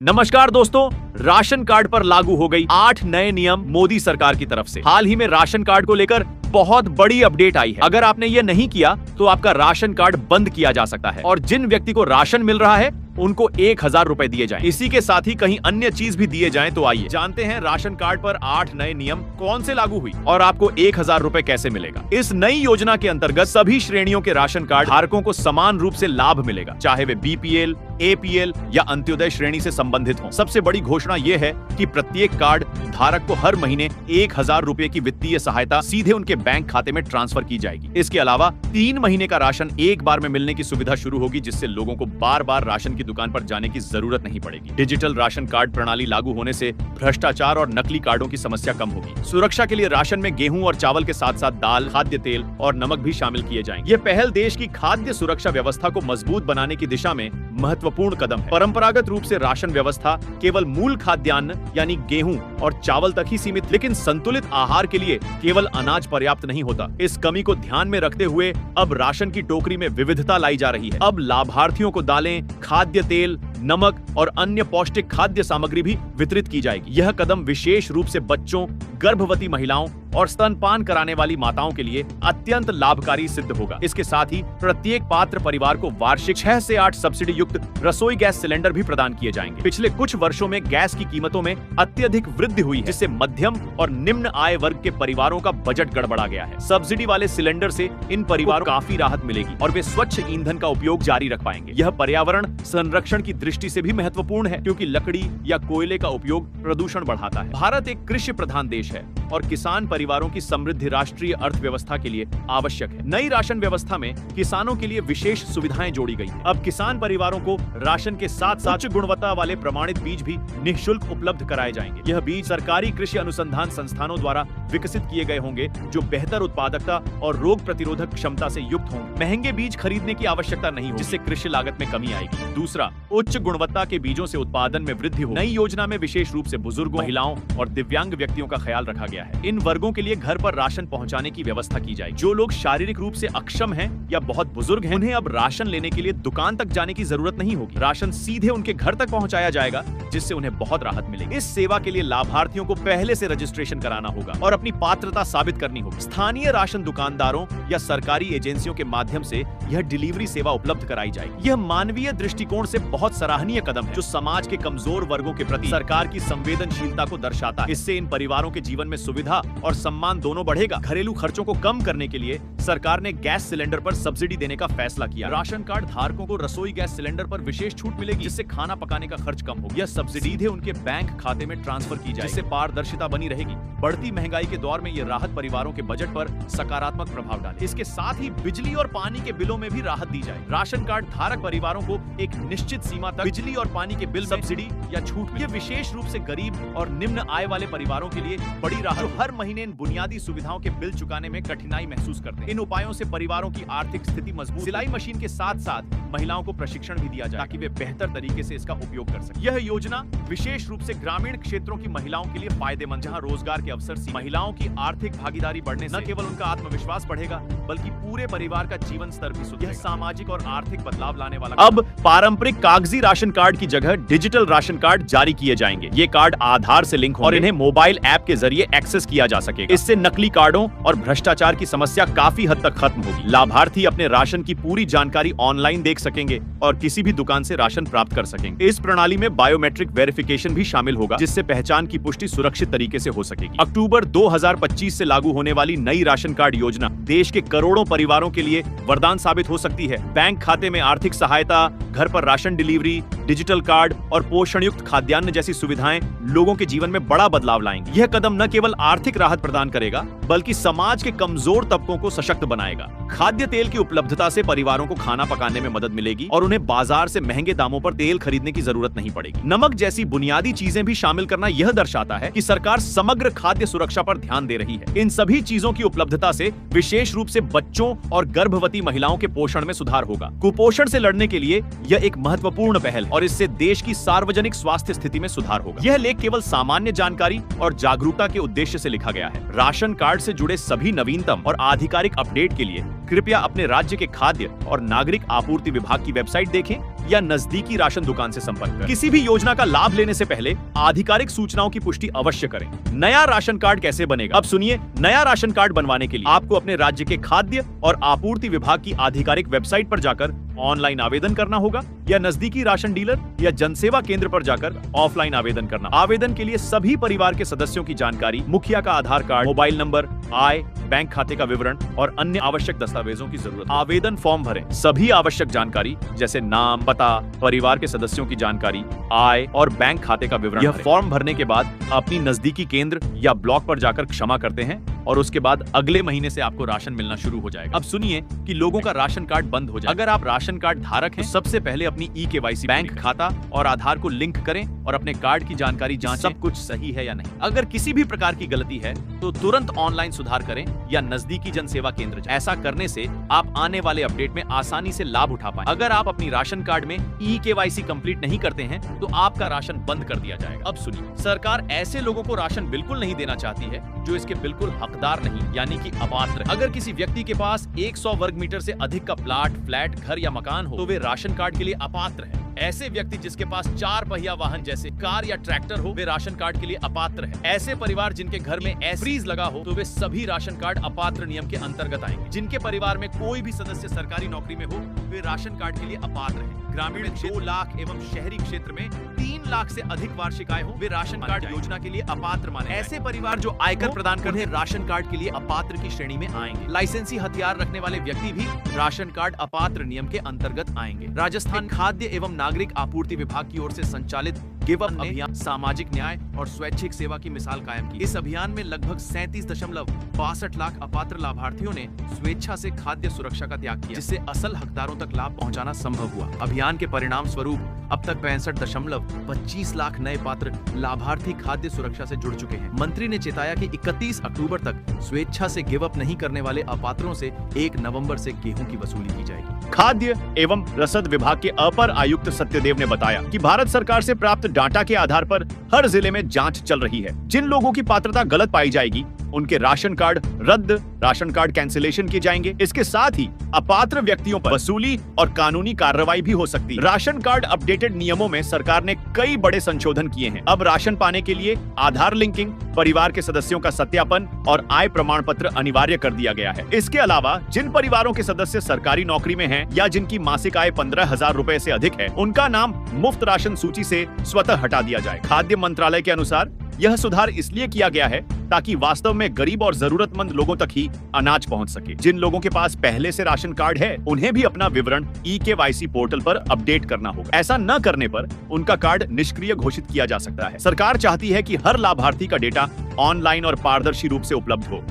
नमस्कार दोस्तों, ration card पर लागू हो गई 8 नए नियम मोदी सरकार की तरफ से। हाल ही में राशन कार्ड को लेकर बहुत बड़ी अपडेट आई है। अगर आपने ये नहीं किया तो आपका राशन कार्ड बंद किया जा सकता है और जिन व्यक्ति को राशन मिल रहा है उनको 1000 रुपए दिए जाएं। इसी के साथ ही कहीं अन्य चीज भी दिए जाएं। तो आइए जानते हैं राशन कार्ड पर 8 नए नियम कौन से लागू हुई और आपको 1000 रुपए कैसे मिलेगा। इस नई योजना के अंतर्गत सभी श्रेणियों के राशन कार्ड धारकों को समान रूप से लाभ मिलेगा, चाहे वे बीपीएल, एपीएल या अंत्योदय श्रेणी से संबंधित हों। सबसे बड़ी घोषणा यह है कि प्रत्येक कार्ड धारक को हर महीने 1000 रुपए की वित्तीय सहायता सीधे उनके बैंक खाते में ट्रांसफर की जाएगी। इसके अलावा 3 महीने का राशन एक बार में मिलने की सुविधा शुरू होगी, जिससे लोगों को बार बार राशन की दुकान पर जाने की जरूरत नहीं पड़ेगी। डिजिटल राशन कार्ड प्रणाली लागू होने से भ्रष्टाचार और नकली कार्डों की समस्या कम होगी। सुरक्षा के लिए राशन में गेहूं और चावल के साथ साथ दाल, खाद्य तेल और नमक भी शामिल किए जाएंगे। ये पहल देश की खाद्य सुरक्षा व्यवस्था को मजबूत बनाने की दिशा में महत्वपूर्ण कदम है। परंपरागत रूप से राशन व्यवस्था केवल मूल खाद्यान्न यानी गेहूं और चावल तक ही सीमित, लेकिन संतुलित आहार के लिए केवल अनाज पर्याप्त नहीं होता। इस कमी को ध्यान में रखते हुए अब राशन की टोकरी में विविधता लाई जा रही है। अब लाभार्थियों को दालें, खाद्य तेल, नमक और अन्य पौष्टिक खाद्य सामग्री भी वितरित की जाएगी। यह कदम विशेष रूप से बच्चों, गर्भवती महिलाओं और स्तनपान कराने वाली माताओं के लिए अत्यंत लाभकारी सिद्ध होगा। इसके साथ ही प्रत्येक पात्र परिवार को वार्षिक 6 से 8 सब्सिडी युक्त रसोई गैस सिलेंडर भी प्रदान किए जाएंगे। पिछले कुछ वर्षों में गैस की कीमतों में अत्यधिक वृद्धि हुई है, जिससे मध्यम और निम्न आय वर्ग के परिवारों का बजट गड़बड़ा गया है। सब्सिडी वाले सिलेंडर से इन परिवारों को काफी राहत मिलेगी और वे स्वच्छ ईंधन का उपयोग जारी रख पाएंगे। यह पर्यावरण संरक्षण की दृष्टि से भी महत्वपूर्ण है, क्योंकि लकड़ी या कोयले का उपयोग प्रदूषण बढ़ाता है। भारत एक कृषि प्रधान देश है और किसान परिवारों की समृद्धि राष्ट्रीय अर्थव्यवस्था के लिए आवश्यक है। नई राशन व्यवस्था में किसानों के लिए विशेष सुविधाएं जोड़ी गई हैं। अब किसान परिवारों को राशन के साथ साथ उच्च गुणवत्ता वाले प्रमाणित बीज भी निःशुल्क उपलब्ध कराए जाएंगे। यह बीज सरकारी कृषि अनुसंधान संस्थानों द्वारा विकसित किए गए होंगे, जो बेहतर उत्पादकता और रोग प्रतिरोधक क्षमता से युक्त होंगे। महंगे बीज खरीदने की आवश्यकता नहीं होगी, जिससे कृषि लागत में कमी आएगी। दूसरा, उच्च गुणवत्ता के बीजों से उत्पादन में वृद्धि हो। नई योजना में विशेष रूप से बुजुर्गों, महिलाओं और दिव्यांग व्यक्तियों का ख्याल रखा गया है। इन वर्गों के लिए घर पर राशन पहुंचाने की व्यवस्था की जाएगी। जो लोग शारीरिक रूप से अक्षम हैं या बहुत बुजुर्ग हैं, उन्हें अब राशन लेने के लिए दुकान तक जाने की जरूरत नहीं होगी। राशन सीधे उनके घर तक पहुंचाया जाएगा, जिससे उन्हें बहुत राहत मिलेगी। इस सेवा के लिए लाभार्थियों को पहले से रजिस्ट्रेशन कराना होगा और अपनी पात्रता साबित करनी होगी। स्थानीय राशन दुकानदारों या सरकारी एजेंसियों के माध्यम से यह डिलीवरी सेवा उपलब्ध कराई जाएगी। यह मानवीय दृष्टिकोण से बहुत सराहनीय कदम है, जो समाज के कमजोर वर्गों के प्रति सरकार की संवेदनशीलता को दर्शाता है। इससे इन परिवारों के जीवन में सुविधा और सम्मान दोनों बढ़ेगा। घरेलू खर्चों को कम करने के लिए सरकार ने गैस सिलेंडर पर सब्सिडी देने का फैसला किया। राशन कार्ड धारकों को रसोई गैस सिलेंडर पर विशेष छूट मिलेगी, जिससे खाना पकाने का खर्च कम होगा। यह सब्सिडी सीधे उनके बैंक खाते में ट्रांसफर की जाएगी, जिससे पारदर्शिता बनी रहेगी। बढ़ती महंगाई के दौर में यह राहत परिवारों के बजट पर सकारात्मक प्रभाव डाले। इसके साथ ही बिजली और पानी के बिलों में भी राहत दी जाए। राशन कार्ड धारक परिवारों को एक निश्चित सीमा तक बिजली और पानी के बिल सब्सिडी या छूट। यह विशेष रूप से गरीब और निम्न आय वाले परिवारों के लिए बड़ी राहत, जो हर महीने इन बुनियादी सुविधाओं के बिल चुकाने में कठिनाई महसूस करते हैं। इन उपायों से परिवारों की आर्थिक स्थिति मजबूत। सिलाई मशीन के साथ साथ महिलाओं को प्रशिक्षण भी दिया जाए, ताकि वे बेहतर तरीके से इसका उपयोग कर सकें। यह योजना विशेष रूप से ग्रामीण क्षेत्रों की महिलाओं के लिए फायदेमंद, जहां रोजगार के अवसर से महिलाओं की आर्थिक भागीदारी बढ़ने से न केवल उनका आत्मविश्वास बढ़ेगा, बल्कि पूरे परिवार का जीवन स्तर भी सुधरेगा। यह सामाजिक और आर्थिक बदलाव लाने वाला। अब पारंपरिक कागजी राशन कार्ड की जगह डिजिटल राशन कार्ड जारी किए जाएंगे। ये कार्ड आधार से लिंक होंगे और इन्हें मोबाइल ऐप के जरिए एक्सेस किया जा सकेगा। इससे नकली कार्डों और भ्रष्टाचार की समस्या काफी हद तक खत्म होगी। लाभार्थी अपने राशन की पूरी जानकारी ऑनलाइन देख सकेंगे और किसी भी दुकान से राशन प्राप्त कर सकेंगे। इस प्रणाली में बायोमेट्रिक वेरिफिकेशन भी शामिल होगा, जिससे पहचान की पुष्टि सुरक्षित तरीके से हो सकेगी। अक्टूबर 2025 से लागू होने वाली नई राशन कार्ड योजना देश के करोड़ों परिवारों के लिए वरदान साबित हो सकती है। बैंक खाते में आर्थिक सहायता, घर पर राशन डिलीवरी, डिजिटल कार्ड और पोषण युक्त खाद्यान्न जैसी सुविधाएं लोगों के जीवन में बड़ा बदलाव लाएंगी। यह कदम न केवल आर्थिक राहत प्रदान करेगा, बल्कि समाज के कमजोर तबकों को सशक्त बनाएगा। खाद्य तेल की उपलब्धता से परिवारों को खाना पकाने में मदद मिलेगी और उन्हें बाजार से महंगे दामों पर तेल खरीदने की जरूरत नहीं पड़ेगी। नमक जैसी बुनियादी चीजें भी शामिल करना यह दर्शाता है कि सरकार समग्र खाद्य सुरक्षा पर ध्यान दे रही है। इन सभी चीजों की उपलब्धता से विशेष रूप से बच्चों और गर्भवती महिलाओं के पोषण में सुधार होगा। कुपोषण से लड़ने के लिए यह एक महत्वपूर्ण पहल है और इससे देश की सार्वजनिक स्वास्थ्य स्थिति में सुधार होगा। यह लेख केवल सामान्य जानकारी और जागरूकता के उद्देश्य से लिखा गया है। राशन कार्ड से जुड़े सभी नवीनतम और आधिकारिक अपडेट के लिए कृपया अपने राज्य के खाद्य और नागरिक आपूर्ति विभाग की वेबसाइट देखें या नजदीकी राशन दुकान से संपर्क करें। किसी भी योजना का लाभ लेने से पहले आधिकारिक सूचनाओं की पुष्टि अवश्य करें। नया राशन कार्ड कैसे बनेगा? अब सुनिए, नया राशन कार्ड बनवाने के लिए आपको अपने राज्य के खाद्य और आपूर्ति विभाग की आधिकारिक वेबसाइट पर जाकर ऑनलाइन आवेदन करना होगा या नजदीकी राशन डीलर या जनसेवा केंद्र पर जाकर ऑफलाइन आवेदन करना। आवेदन के लिए सभी परिवार के सदस्यों की जानकारी, मुखिया का आधार कार्ड, मोबाइल नंबर, आय, बैंक खाते का विवरण और अन्य आवश्यक दस्तावेजों की जरूरत है। आवेदन फॉर्म भरें। सभी आवश्यक जानकारी जैसे नाम, पता, परिवार के सदस्यों की जानकारी, आय और बैंक खाते का विवरण। यह फॉर्म भरने के बाद अपनी नजदीकी केंद्र या ब्लॉक पर जाकर क्षमा करते हैं और उसके बाद अगले महीने से आपको राशन मिलना शुरू हो जाएगा। अब सुनिए कि लोगों का राशन कार्ड बंद हो जाए। अगर आप राशन कार्ड धारक हैं, तो सबसे पहले अपनी ई-केवाईसी, बैंक खाता और आधार को लिंक करें और अपने कार्ड की जानकारी जांचें सब कुछ सही है या नहीं। अगर किसी भी प्रकार की गलती है तो तुरंत ऑनलाइन सुधार करें या नजदीकी जन सेवा केंद्र जाएं। ऐसा करने से आप आने वाले अपडेट में आसानी से लाभ उठा पाएं। अगर आप अपनी राशन कार्ड में ई-केवाईसी कंप्लीट नहीं करते हैं तो आपका राशन बंद कर दिया जाएगा। अब सुनिए, सरकार ऐसे लोगों को राशन बिल्कुल नहीं देना चाहती है जो इसके बिल्कुल हकदार नहीं, यानी कि अपात्र। अगर किसी व्यक्ति के पास 100 वर्ग मीटर से अधिक का प्लाट, फ्लैट, घर या मकान हो तो वे राशन कार्ड के लिए अपात्र है। ऐसे व्यक्ति जिसके पास 4 पहिया वाहन जैसे कार या ट्रैक्टर हो, वे राशन कार्ड के लिए अपात्र है। ऐसे परिवार जिनके घर में फ्रीज लगा हो तो वे सभी राशन कार्ड अपात्र नियम के अंतर्गत आएंगे। जिनके परिवार में कोई भी सदस्य सरकारी नौकरी में हो, वे राशन कार्ड के लिए अपात्र है। ग्रामीण में 2 लाख एवं शहरी क्षेत्र में 3 लाख से अधिक वार्षिक आय हो, वे राशन कार्ड योजना के लिए अपात्र माने। ऐसे परिवार जो आयकर प्रदान करते हैं, राशन कार्ड के लिए अपात्र की श्रेणी में आएंगे। लाइसेंसी हथियार रखने वाले व्यक्ति भी राशन कार्ड अपात्र नियम के अंतर्गत आएंगे। राजस्थान खाद्य एवं नागरिक आपूर्ति विभाग की ओर से संचालित गिव अप अभियान सामाजिक न्याय और स्वैच्छिक सेवा की मिसाल कायम की। इस अभियान में लगभग 37.62 लाख अपात्र लाभार्थियों ने स्वेच्छा से खाद्य सुरक्षा का त्याग किया, जिससे असल हकदारों तक लाभ पहुंचाना संभव हुआ। अभियान के परिणाम स्वरूप अब तक 65.25 लाख नए पात्र लाभार्थी खाद्य सुरक्षा से जुड़ चुके हैं। मंत्री ने चेताया कि 31 अक्टूबर तक स्वेच्छा से गिव अप नहीं करने वाले अपात्रों से 1 नवंबर से गेहूं की वसूली की जाएगी। खाद्य एवं रसद विभाग के अपर आयुक्त सत्यदेव ने बताया कि भारत सरकार से प्राप्त डाटा के आधार पर हर जिले में जांच चल रही है। जिन लोगों की पात्रता गलत पाई जाएगी उनके राशन कार्ड रद्द, राशन कार्ड कैंसिलेशन किए जाएंगे। इसके साथ ही अपात्र व्यक्तियों पर वसूली और कानूनी कार्रवाई भी हो सकती है। राशन कार्ड अपडेटेड नियमों में सरकार ने कई बड़े संशोधन किए हैं। अब राशन पाने के लिए आधार लिंकिंग, परिवार के सदस्यों का सत्यापन और आय प्रमाण पत्र अनिवार्य कर दिया गया है। इसके अलावा जिन परिवारों के सदस्य सरकारी नौकरी में हैं या जिनकी मासिक आय 15,000 रुपए से अधिक है, उनका नाम मुफ्त राशन सूची से स्वतः हटा दिया जाए। खाद्य मंत्रालय के अनुसार यह सुधार इसलिए किया गया है ताकि वास्तव में गरीब और जरूरतमंद लोगों तक ही अनाज पहुंच सके। जिन लोगों के पास पहले से राशन कार्ड है, उन्हें भी अपना विवरण ई-केवाईसी पोर्टल पर अपडेट करना होगा। ऐसा न करने पर उनका कार्ड निष्क्रिय घोषित किया जा सकता है। सरकार चाहती है कि हर लाभार्थी का डेटा ऑनलाइन और पारदर्शी रूप से उपलब्ध हो।